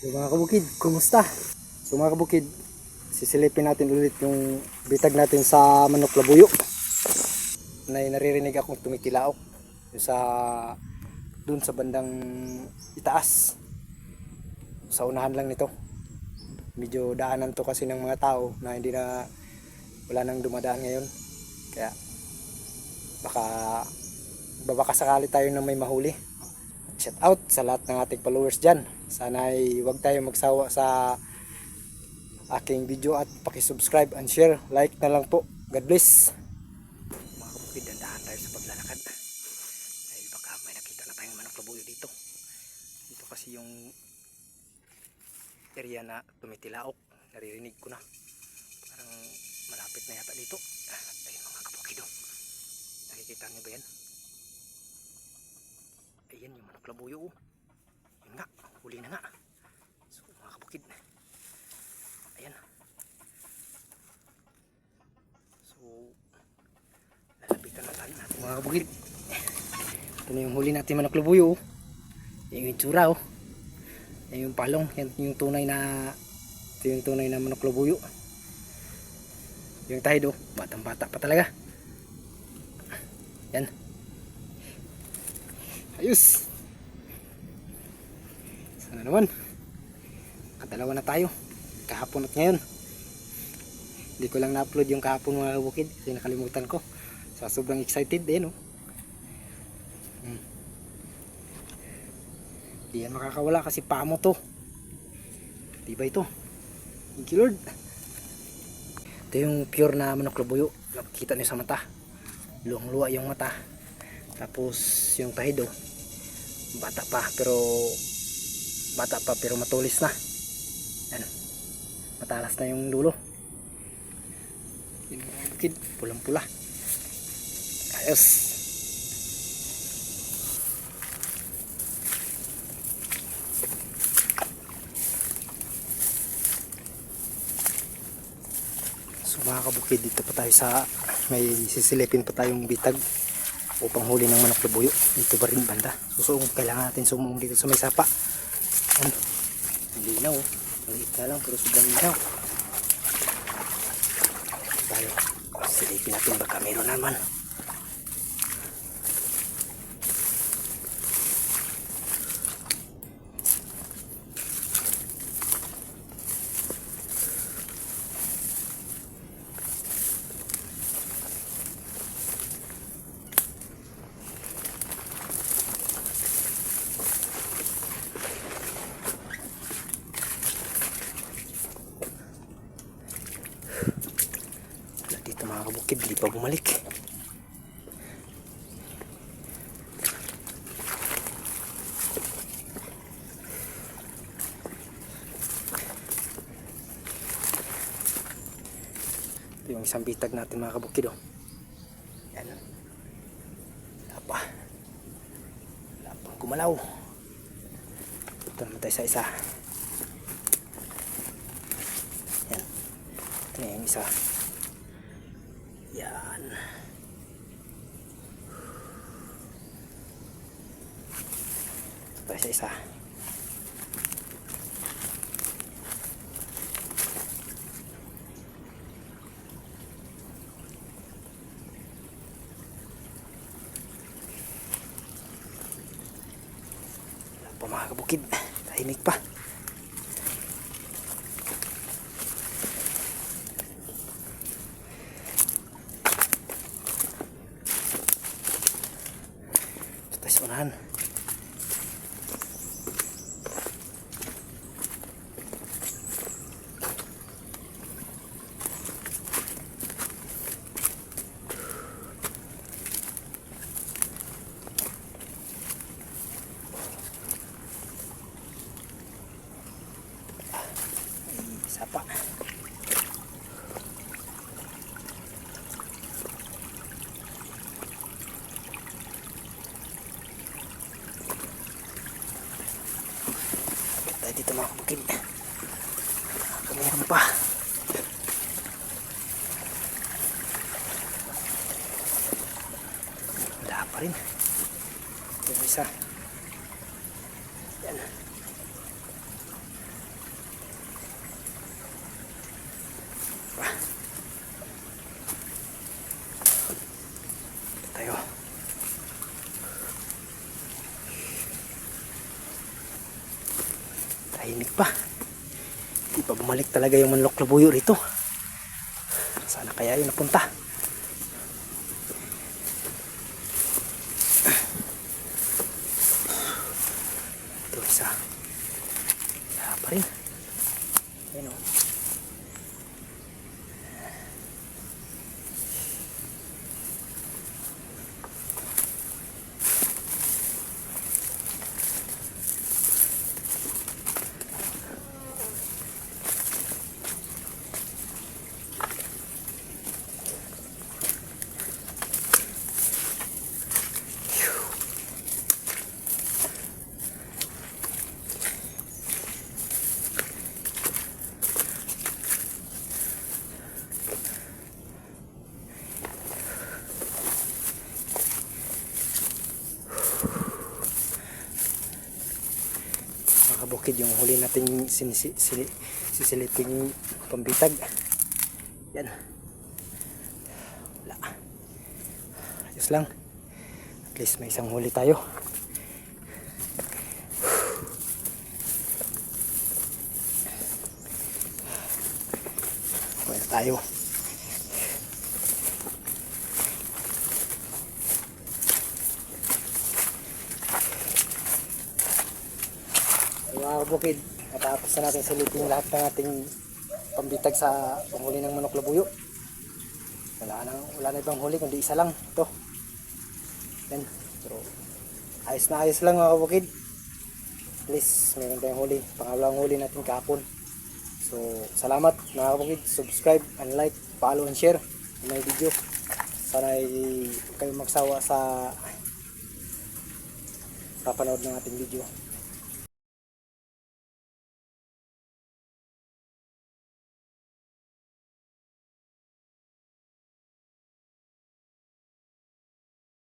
So mga kabukid, kumusta? So mga kabukid, sisilipin natin ulit yung bitag natin sa manok labuyo. Naririnig akong tumitilaok yung dun sa bandang itaas. Sa unahan lang nito. Medyo daanan to kasi ng mga tao na wala nang dumadaan ngayon. Kaya baka sakali tayo na may mahuli. Shout out sa lahat ng ating followers dyan. Sana ay huwag tayo magsawa sa aking video at pakisubscribe and share. Like na lang po. God bless. Mga kabukid, dandahan tayo sa paglalakad. Dahil baka may nakita na tayong manok labuyo dito. Dito kasi yung area na tumitilaok. Naririnig ko na. Parang malapit na yata dito. Ayun mga kabukid. Nakikita niyo ba yan? Ayan yung manok labuyo. Yun nga, huli na nga. So mga kabukid, ayan. So lalapitan na tayo natin mga kabukid. Ito na yung huli natin manok labuyo. Yung itsura oh. Yan yung palong. Yan yung tunay na manok labuyo. Yung tahid oh, batang bata pa talaga. Yan. Ayos. Sana naman. Kadalawa na tayo. Kahapon at ngayon. Hindi ko lang na-upload yung kahapon mga kabukid. Kasi nakalimutan ko. So, sobrang excited din. Oh. Di yan makakawala kasi pamo to. Diba ito? Thank you Lord. Ito yung pure na manok labuyo. Nakikita niyo sa mata. Luwang-luwa yung mata. Tapos yung tahid oh. Bata pa pero matulis na. Ano? Matalas na yung dulo. Yung bukid, pulang-pula. Ayos. So mga kabukid, dito pa tayo may sisilipin pa tayong bitag upang huli ng manok labuyo. Dito ba rin banda? Kailangan natin sumuong dito sa may sapa. Ano? Linaw. Maliit na lang pero sobrang linaw. Tayo. Silipin natin baka meron naman. Mga kabukid, di pa bumalik. Ito yung isang bitag natin mga kabukid oh. Yan. Wala pang gumalaw. Ito naman tayo sa isa. Yan. Ito na yung isa. Yan. Ito sa isa. Wala pa mga kabukid. Tahimik pa. Unahan. Sapa. Dito mga kabukid, meron pa. Wala pa rin. Yung isa. Yan. tayo. Tahimik pa. Di pa bumalik talaga yung manlok labuyo rito. Sana kaya yun napunta. Ito isa. Wala pa rin. Ayun o. Bukid yung huli nating sisiliping pambitag. Yan. Wala. Ayos lang. At least may isang huli tayo. Kuha na tayo. Mga kabukid, natapos na natin silipin lahat ng ating pambitag sa panghuli ng manok labuyo. Wala na ibang huli kundi isa lang ito. Yan. Pero ayos lang mga kabukid. At least meron tayong huli, pangalawang huli natin kahapon. So salamat mga kabukid, subscribe and like, follow and share ng my video. Sana ay kayo magsawa sa papanood ng ating video.